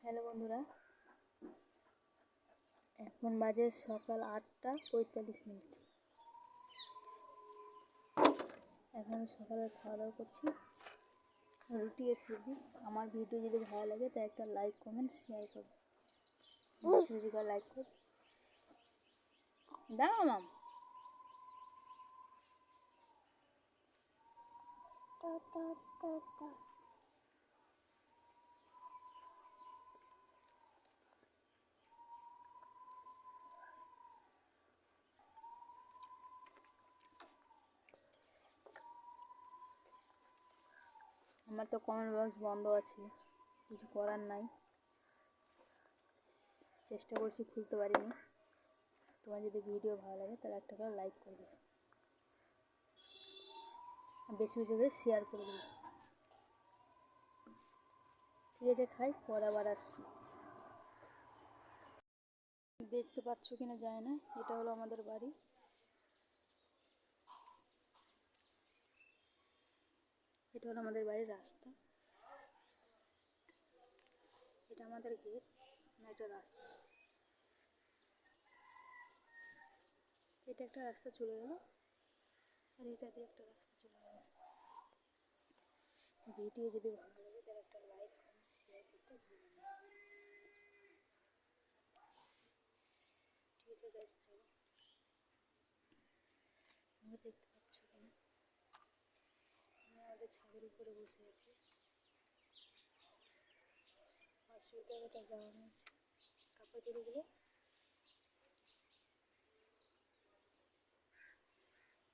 Hello বন্ধুরা, এখন বাজে সকাল 8:45। এখন সকালে খাওয়া দাওয়া করছি, রুটি আর সুজি। আমার ভিডিও যদি ভালো লাগে তাই একটা লাইক কমেন্ট শেয়ার করো। সুজিকা লাইক কর দাঁড়াও মাম। আমার তো কমেন্ট বক্স বন্ধ আছে, কিছু করার নাই, চেষ্টা করছি, খুলতে পারিনি। তোমার যদি ভিডিও ভালো লাগে তাহলে একটা করে লাইক করবে, বেশি বেশি করে শেয়ার করে দেবে। ঠিক আছে, খাই, পরে আবার আসছি। দেখতে পাচ্ছ কিনা যায় না, এটা হলো আমাদের বাড়ি। এটা হলো আমাদের বাড়ির রাস্তা, এটা আমাদের গেট, না এটা রাস্তা। এটা একটা রাস্তা চলে গেল, আর এটা দিয়ে একটা রাস্তা চলে গেল। ভিডিও যদি ভালো লাগে তাহলে একটা লাইক কমেন্ট শেয়ার করতে ভুলবেন না। ঠিক আছে গাইস, চলো। তোমরা দেখতে পাচ্ছ কিনা, আমি আমাদের ছাদের উপরে বসে আছি। হসপিটালে একটা যাওয়ানো আছে, কাপড় তুলে দিলে।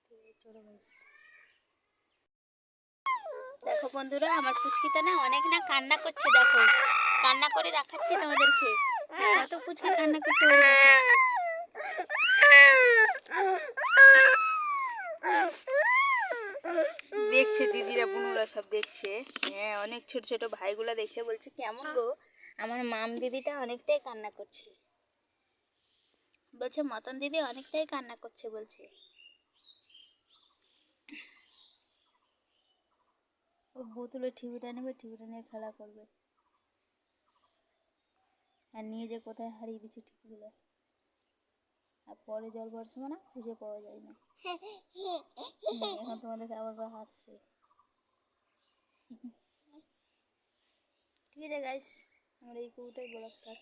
ঠিক আছে, চলো গাইস। দেখো বন্ধুরা, আমার পুচকিটা না অনেক না কান্না করছে। দেখো, কান্না করে দেখাচ্ছি তোমাদেরকে। কত পুচকি কান্না করতে পারে দেখো। দেখছে দিদিরা, বোনুরা সব দেখছে। হ্যাঁ, অনেক ছোট ছোট ভাইগুলা দেখছে, বলছে কেমন গো আমার মাম দিদিটা অনেকটাই কান্না করছে। বলছে মতন দিদি অনেকটাই কান্না করছে বলছে। ও বোতলে টিভিটা নেবে, টিভিটা নিয়ে খেলা করবে। আর নিয়ে যে কোথায় হারিয়ে দিচ্ছে টিভিগুলো, আর পরে জল ভরার সময় না খুঁজে পাওয়া যায় না। এখন তোমাদেরকে আবার হাসছে। ঠিক আছে গাইস, আমরা এই কৌটাই ব্লগটা,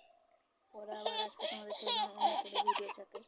পরে আবার আসবো তোমাদের সাথে অন্য কোনো ভিডিওর সাথে।